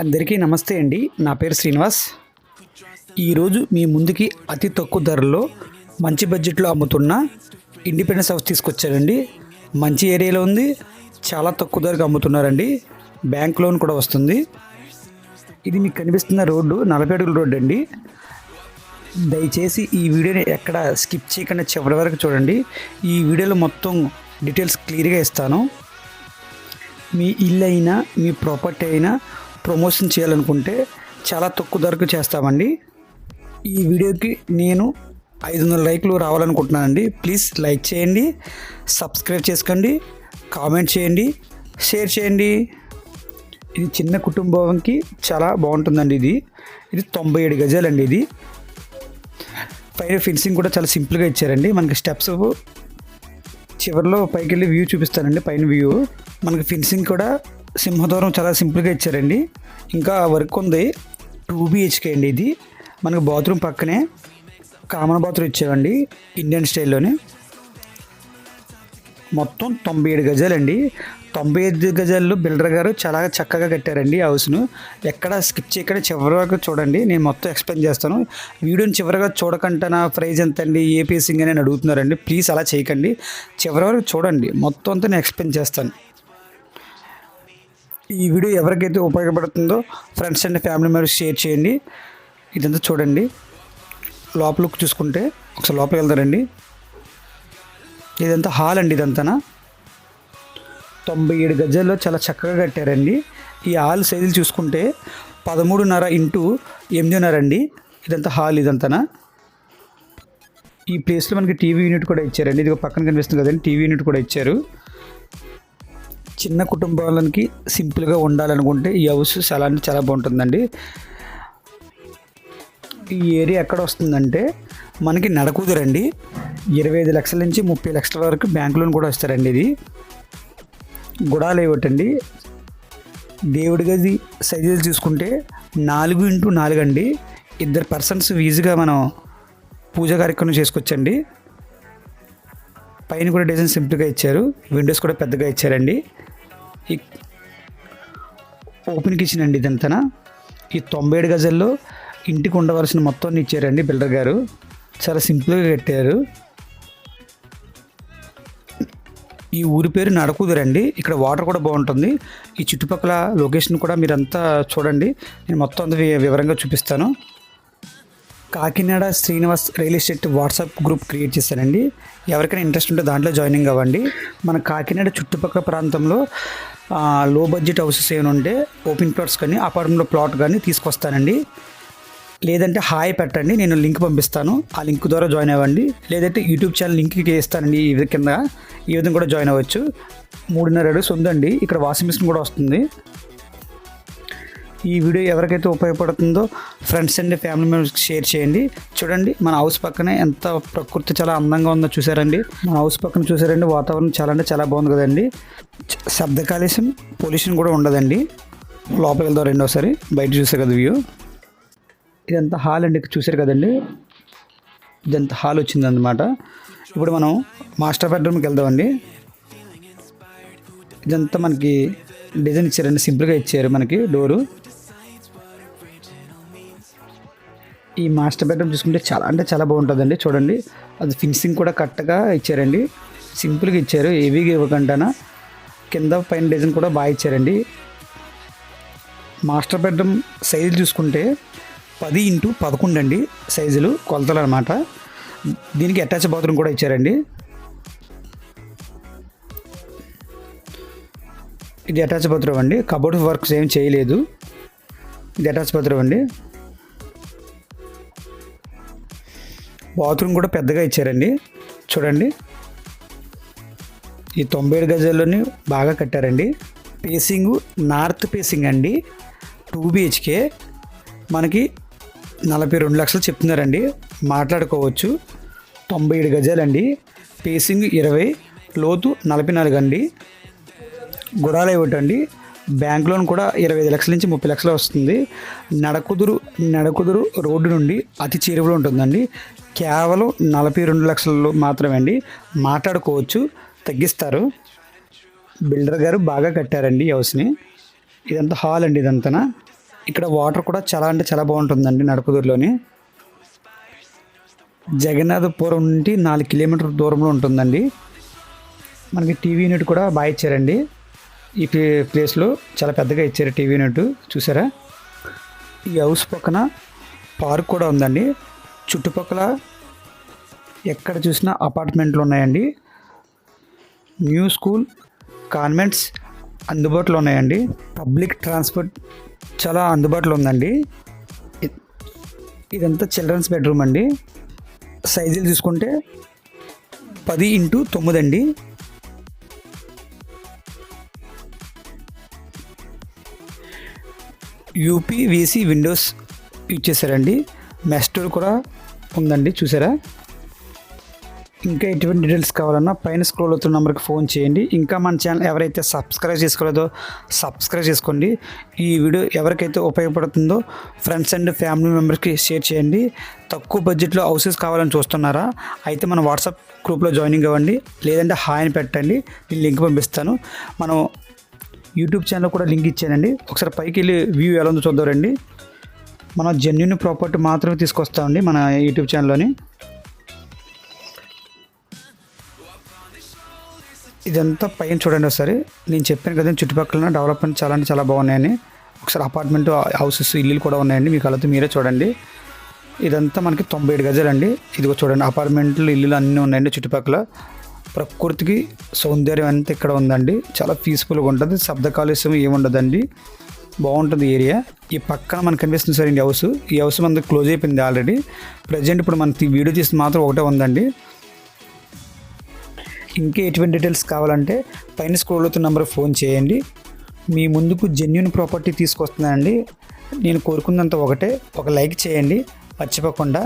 అందరికీ నమస్తే అండి. నా పేరు శ్రీనివాస్. ఈరోజు మీ ముందుకి అతి తక్కువ ధరలో మంచి బడ్జెట్లో అమ్ముతున్న ఇండిపెండెన్స్ హౌస్ తీసుకొచ్చారండి. మంచి ఏరియాలో ఉంది, చాలా తక్కువ ధరకు అమ్ముతున్నారండి. బ్యాంక్ లోన్ కూడా వస్తుంది. ఇది మీకు కనిపిస్తున్న రోడ్డు 40 అడుగుల రోడ్డు అండి. దయచేసి ఈ వీడియోని ఎక్కడ స్కిప్ చేయకుండా చివరి వరకు చూడండి. ఈ వీడియోలో మొత్తం డీటెయిల్స్ క్లియర్గా ఇస్తాను. మీ ఇల్లు అయినా మీ ప్రాపర్టీ అయినా ప్రమోషన్ చేయాలనుకుంటే చాలా తక్కువ ధరకు చేస్తామండి. ఈ వీడియోకి నేను 500 లైక్లు రావాలనుకుంటున్నానండి. ప్లీజ్ లైక్ చేయండి, సబ్స్క్రైబ్ చేసుకోండి, కామెంట్ చేయండి, షేర్ చేయండి. ఇది చిన్న కుటుంబానికి చాలా బాగుంటుందండి. ఇది 97 గజాలండి. ఇది పైన ఫెన్సింగ్ కూడా చాలా సింపుల్గా ఇచ్చారండి. మనకి స్టెప్స్ చివరిలో పైకి వెళ్ళి వ్యూ చూపిస్తానండి. పైన వ్యూ మనకి ఫెన్సింగ్ కూడా సింహదూరం చాలా సింపుల్గా ఇచ్చారండి. ఇంకా వర్క్ ఉంది. 2 BHK అండి. ఇది మనకు బాత్రూమ్ పక్కనే కామన్ బాత్రూమ్ ఇచ్చామండి, ఇండియన్ స్టైల్లోనే. మొత్తం 97 గజాలండి. 95 గజాల్లో బిల్డర్ గారు చాలా చక్కగా కట్టారండి హౌస్ను. ఎక్కడ స్కిప్ చేయకుండా చివరి వరకు చూడండి. నేను మొత్తం ఎక్స్ప్లెయిన్ చేస్తాను. వీడియోని చివరిగా చూడకుండా నా ప్రైజ్ ఎంత అండి, ఏ పేసింగ్ అని అడుగుతున్నారండి. ప్లీజ్ అలా చేయకండి, చివరి వరకు చూడండి. మొత్తం అంతా నేను ఎక్స్ప్లెయిన్ చేస్తాను. ఈ వీడియో ఎవరికైతే ఉపయోగపడుతుందో friends and family members share చేయండి. ఇదంతా చూడండి. లోపలికి చూసుకుంటే ఒకసారి లోపలికి వెళ్తారండి. ఇదంతా హాల్ అండి. ఇదంతా 97 గజాల్లో చాలా చక్కగా కట్టారండి. ఈ హాల్ సైజులు చూసుకుంటే 13.5 ఇంటూ 8.5 అండి. ఇదంతా హాల్. ఇదంతా ఈ ప్లేస్లో మనకి టీవీ యూనిట్ కూడా ఇచ్చారండి. ఇది పక్కన కనిపిస్తుంది కదండి, టీవీ యూనిట్ కూడా ఇచ్చారు. చిన్న కుటుంబాలకి సింపుల్గా ఉండాలనుకుంటే ఈ హౌస్ చాలా అంటే చాలా బాగుంటుందండి. ఈ ఏరియా ఎక్కడ వస్తుందంటే మనకి నడకుదురండి. 25 లక్షల నుంచి 30 లక్షల వరకు బ్యాంక్ లోన్ కూడా వస్తారండి. ఇది గుడాలు ఇవ్వటండి. దేవుడి గది సైజులు చూసుకుంటే 4x4 అండి. 2 పర్సన్స్ ఈజీగా మనం పూజా కార్యక్రమం చేసుకోవచ్చండి. పైన కూడా డిజైన్ సింపుల్గా ఇచ్చారు. విండోస్ కూడా పెద్దగా ఇచ్చారండి. ఈ ఓపెన్ కిచెన్ అండి. ఇదంతా ఈ 97 గజాల్లో ఇంటికి ఉండవలసిన మొత్తాన్ని ఇచ్చారండి బిల్డర్ గారు. చాలా సింపుల్గా కట్టారు. ఈ ఊరి పేరు నడకుదురండి. ఇక్కడ వాటర్ కూడా బాగుంటుంది. ఈ చుట్టుపక్కల లొకేషన్ కూడా మీరంతా చూడండి. నేను మొత్తం అంతా వివరంగా చూపిస్తాను. Kakinada Srinivas real estate WhatsApp group create చేశానండి. ఎవరికైనా ఇంట్రెస్ట్ ఉంటే దాంట్లో జాయినింగ్ అవ్వండి. మన కాకినాడ చుట్టుపక్కల ప్రాంతంలో లో బడ్జెట్ హౌసెస్ ఏమైనా ఉంటే ఓపెన్ ప్లాట్స్ కానీ అపార్ట్మెంట్ ప్లాట్ కానీ తీసుకొస్తానండి. లేదంటే హాయ్ పెట్టండి, నేను లింక్ పంపిస్తాను. ఆ లింక్ ద్వారా జాయిన్ అవ్వండి. లేదంటే యూట్యూబ్ ఛానల్ లింక్ ఇస్తానండి. ఈ కింద ఈ విధంగా కూడా జాయిన్ అవ్వచ్చు. 3.5 అడుగులు ఉందండి. ఇక్కడ వాషింగ్ మిషన్ కూడా వస్తుంది. ఈ వీడియో ఎవరికైతే ఉపయోగపడుతుందో ఫ్రెండ్స్ అండ్ ఫ్యామిలీ మెంబర్స్కి షేర్ చేయండి. చూడండి, మన హౌస్ పక్కనే ఎంత ప్రకృతి చాలా అందంగా ఉందో చూసారండి. మన హౌస్ పక్కన చూసారండి, వాతావరణం చాలా అంటే చాలా బాగుంది కదండి. శబ్ద కాలుష్యం, పొల్యూషన్ కూడా ఉండదండి. లోపలికి వెళ్దాం రెండోసారి. బయట చూసారు కదా వ్యూ. ఇదంతా హాల్ అండి. చూసారు కదండి, ఇదంతా హాల్ వచ్చిందన్నమాట. ఇప్పుడు మనం మాస్టర్ బెడ్రూమ్కి వెళ్దామండి. ఇదంతా మనకి డిజైన్ ఇచ్చారండి, సింపుల్గా ఇచ్చారు మనకి డోరు. ఈ మాస్టర్ బెడ్రూమ్ చూసుకుంటే చాలా అంటే చాలా బాగుంటుందండి. చూడండి, అది ఫినిషింగ్ కూడా కరెక్ట్గా ఇచ్చారండి. సింపుల్గా ఇచ్చారు, హెవీగా ఇవ్వకుండా. కింద పైన డిజైన్ కూడా బాగా ఇచ్చారండి. మాస్టర్ బెడ్రూమ్ సైజులు చూసుకుంటే 10x11 అండి సైజులు, కొలతలు అనమాట. దీనికి అటాచ్ బాత్రూమ్ కూడా ఇచ్చారండి. ఇది అటాచ్ బాత్రూమ్ అండి. కబోర్డ్ వర్క్స్ ఏం చేయలేదు. ఇది అటాచ్ బాత్రూమ్ అండి. బాత్రూమ్ కూడా పెద్దగా ఇచ్చారండి. చూడండి, ఈ 97 గజాల్లోని బాగా కట్టారండి. పేసింగ్ నార్త్ పేసింగ్ అండి. 2 BHK మనకి 42 లక్షలు చెప్తున్నారండి. మాట్లాడుకోవచ్చు. 97 గజాలండి. పేసింగ్ 20, లోతు 44 అండి. గుడాలు ఇవ్వటండి. బ్యాంక్ లోన్ కూడా 25 లక్షల నుంచి 30 లక్షలు వస్తుంది. నడకుదురు రోడ్డు నుండి అతి చేరువలో ఉంటుందండి. కేవలం 42 లక్షలు మాత్రమే అండి. మాట్లాడుకోవచ్చు, తగ్గిస్తారు. బిల్డర్ గారు బాగా కట్టారండి హౌస్ని. ఇదంతా హాల్ అండి. ఇదంతా ఇక్కడ వాటర్ కూడా చాలా అంటే చాలా బాగుంటుందండి నడపదూరులోని. జగన్నాథపురం నుండి 4 కిలోమీటర్ దూరంలో ఉంటుందండి. మనకి టీవీ యూనిట్ కూడా బాగా ఇచ్చారండి. ఈ ప్లేస్లో చాలా పెద్దగా ఇచ్చారు టీవీ యూనిట్, చూసారా. ఈ హౌస్ పక్కన పార్క్ కూడా ఉందండి. చుట్టుపక్కల ఎక్కడ చూసినా అపార్ట్మెంట్లు ఉన్నాయండి. న్యూ స్కూల్, కాన్వెంట్స్ అందుబాటులో ఉన్నాయండి. పబ్లిక్ ట్రాన్స్పోర్ట్ చాలా అందుబాటులో ఉందండి. ఇదంతా చిల్డ్రన్స్ బెడ్రూమ్ అండి. సైజులు చూసుకుంటే 10x9 అండి. యూపీవీసీ విండోస్ యూజ్ చేశారండి. మెష్ డోర్ కూడా ఉందండి, చూసారా. ఇంకా ఎటువంటి డీటెయిల్స్ కావాలన్నా పైన స్క్రోల్ అవుతున్న నెంబర్కి ఫోన్ చేయండి. ఇంకా మన ఛానల్ ఎవరైతే సబ్స్క్రైబ్ చేసుకోలేదో సబ్స్క్రైబ్ చేసుకోండి. ఈ వీడియో ఎవరికైతే ఉపయోగపడుతుందో ఫ్రెండ్స్ అండ్ ఫ్యామిలీ మెంబర్స్కి షేర్ చేయండి. తక్కువ బడ్జెట్లో హౌసెస్ కావాలని చూస్తున్నారా? అయితే మన వాట్సాప్ గ్రూప్లో జాయినింగ్ అవ్వండి, లేదంటే హాయ్ అని పెట్టండి, నేను లింక్ పంపిస్తాను. మనం యూట్యూబ్ ఛానల్ కూడా లింక్ ఇచ్చానండి. ఒకసారి పైకి వెళ్ళి వ్యూ ఎలా ఉందో చూద్దామండి. మన జెన్యూన్ ప్రాపర్టీ మాత్రమే తీసుకొస్తామండి మన యూట్యూబ్ ఛానల్లోని. ఇదంతా పైన చూడండి ఒకసారి. నేను చెప్పాను కదా చుట్టుపక్కల డెవలప్మెంట్ చాలా అంటే చాలా బాగున్నాయని. ఒకసారి అపార్ట్మెంట్, హౌసెస్, ఇల్లులు కూడా ఉన్నాయండి. మీకు అలాతో మీరే చూడండి. ఇదంతా మనకి 97 గజాలండి. ఇదిగో చూడండి, అపార్ట్మెంట్లు, ఇల్లులు అన్నీ ఉన్నాయండి చుట్టుపక్కల. ప్రకృతికి సౌందర్యం అంతా ఇక్కడ ఉందండి. చాలా పీస్ఫుల్గా ఉంటుంది, శబ్ద కాలుష్యం ఏముండదండి, బాగుంటుంది ఏరియా. ఈ పక్కన మనకు కనిపిస్తుంది సార్ ఈ హౌస్. ఈ హౌస్ మనకి క్లోజ్ అయిపోయింది ఆల్రెడీ. ప్రజెంట్ ఇప్పుడు మనకి వీడియో తీసి మాత్రం ఒకటే ఉందండి. ఇంకా ఎటువంటి డీటెయిల్స్ కావాలంటే పైన స్క్రోల్ అవుతున్న నెంబర్ ఫోన్ చేయండి. మీ ముందుకు జెన్యూన్ ప్రాపర్టీ తీసుకొస్తున్నానండి. నేను కోరుకున్నంత ఒకటే, ఒక లైక్ చేయండి మర్చిపోకుండా.